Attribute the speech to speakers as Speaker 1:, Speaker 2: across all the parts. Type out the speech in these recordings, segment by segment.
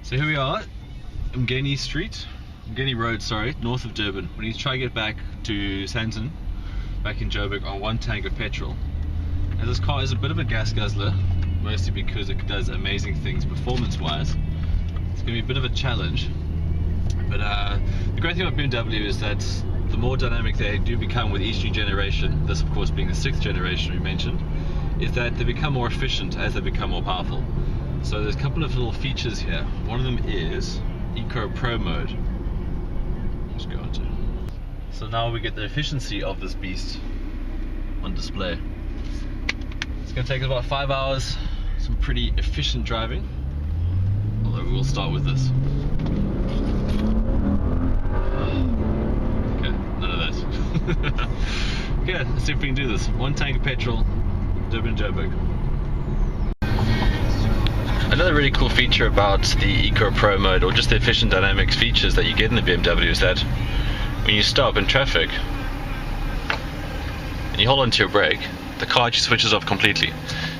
Speaker 1: So here we are, Mgeni Road, sorry, north of Durban. We need to try to get back to Sandton, back in Joburg, on one tank of petrol. And this car is a bit of a gas guzzler, mostly because it does amazing things performance-wise. It's going to be a bit of a challenge. But the great thing about BMW is that the more dynamic they do become with each new generation, this of course being the 6th generation we mentioned, is that they become more efficient as they become more powerful. So there's a couple of little features here. One of them is Eco Pro mode. Let's go on to. So now we get the efficiency of this beast on display. It's going to take us about 5 hours, some pretty efficient driving, although we will start with this. Okay, none of that. Okay, let's see if we can do this. One tank of petrol, Durban Joburg. Another really cool feature about the Eco Pro mode, or just the efficient dynamics features that you get in the BMW, is that when you stop in traffic and you hold onto your brake, the car actually switches off completely.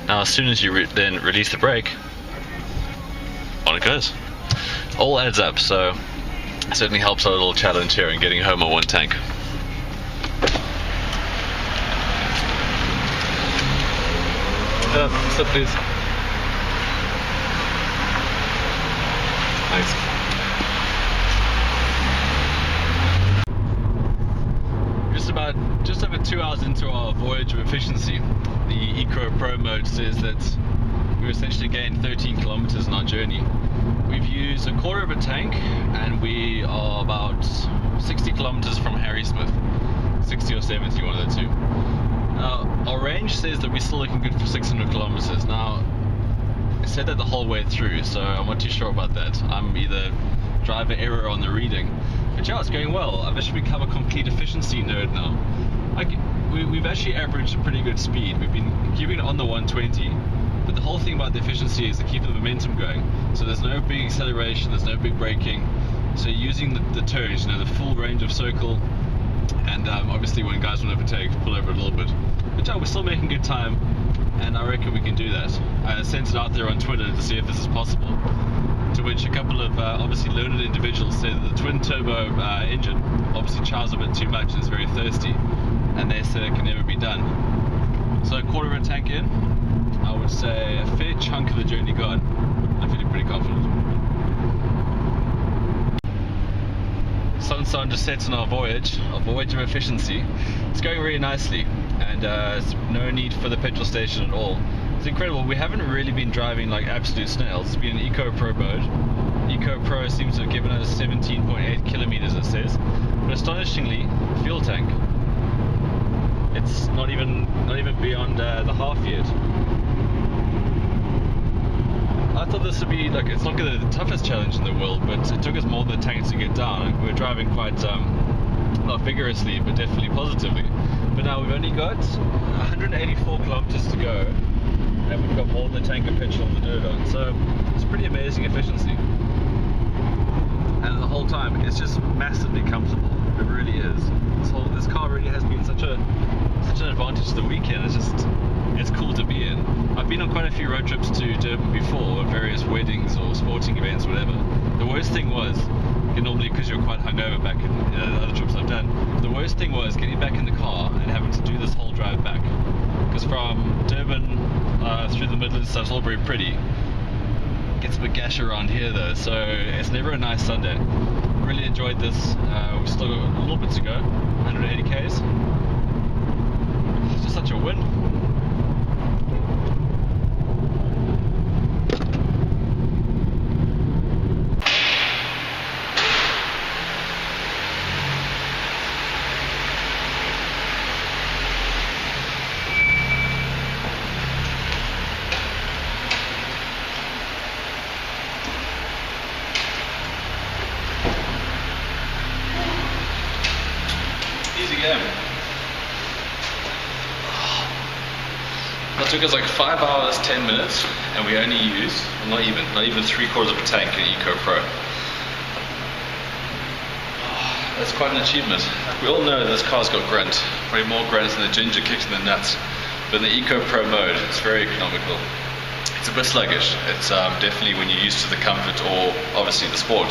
Speaker 1: Now as soon as you then release the brake, on it goes. All adds up, so it certainly helps our little challenge here in getting home on one tank. Stop please. Nice. Just over 2 hours into our voyage of efficiency, the Eco Pro mode says that we essentially gained 13 kilometers in our journey. We've used a quarter of a tank and we are about 60 kilometers from Harrismith. 60 or 70, one of the two. Our range says that we're still looking good for 600 kilometers. Now, I said that the whole way through, so I'm not too sure about that. I'm either driver error on the reading, but yeah, it's going well. I've actually become a complete efficiency nerd now. We've actually averaged a pretty good speed. We've been keeping it on the 120, but the whole thing about the efficiency is to keep the momentum going. So there's no big acceleration, there's no big braking. So you're using the turns, the full range of circle, and obviously when guys want to overtake, pull over a little bit. But yeah, we're still making good time, and I reckon we can do that. I sent it out there on Twitter to see if this is possible, to which a couple of obviously learned individuals said that the twin turbo engine obviously chows a bit too much and is very thirsty, and they said it can never be done. So a quarter of a tank in, I would say a fair chunk of the journey gone. I'm feeling pretty confident. Sun starting to set on our voyage of efficiency. It's going really nicely, and there's no need for the petrol station at all. It's incredible. We haven't really been driving like absolute snails. It's been an Eco Pro mode. Eco Pro seems to have given us 17.8 kilometers, it says, but astonishingly, fuel tank. It's not even beyond the half yet. I thought this would be like, it's not the toughest challenge in the world, but it took us more than the tanks to get down. We were driving quite not vigorously, but definitely positively. But now we've only got 184 kilometers to go, and we've got more than a tank of petrol on the dirt on. So it's pretty amazing efficiency. And the whole time, it's just massively comfortable. It really is. This car really has been such an advantage to the weekend. It's cool to be in. I've been on quite a few road trips to Durban before, various weddings or sporting events, whatever. The worst thing was, normally because you're quite hungover back in other trips I've done, the worst thing was getting back in the car and having to do this whole drive back. Because from Durban through the Midlands, so it's all very pretty. It gets a bit gash around here though, so it's never a nice Sunday. Really enjoyed this. We've still got a little bit to go, 180 k's. It's just such a win. Easy game. That took us like 5 hours, 10 minutes, and we only used, not even 3/4 of a tank in Eco Pro. That's quite an achievement. We all know this car's got grunt, probably more grunt than the ginger kicks in the nuts. But in the Eco Pro mode, it's very economical. It's a bit sluggish. It's definitely when you're used to the comfort or obviously the sport.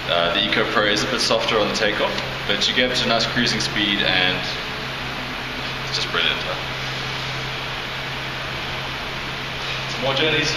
Speaker 1: The Eco Pro is a bit softer on the takeoff, but you get to a nice cruising speed and it's just brilliant. Some more journeys.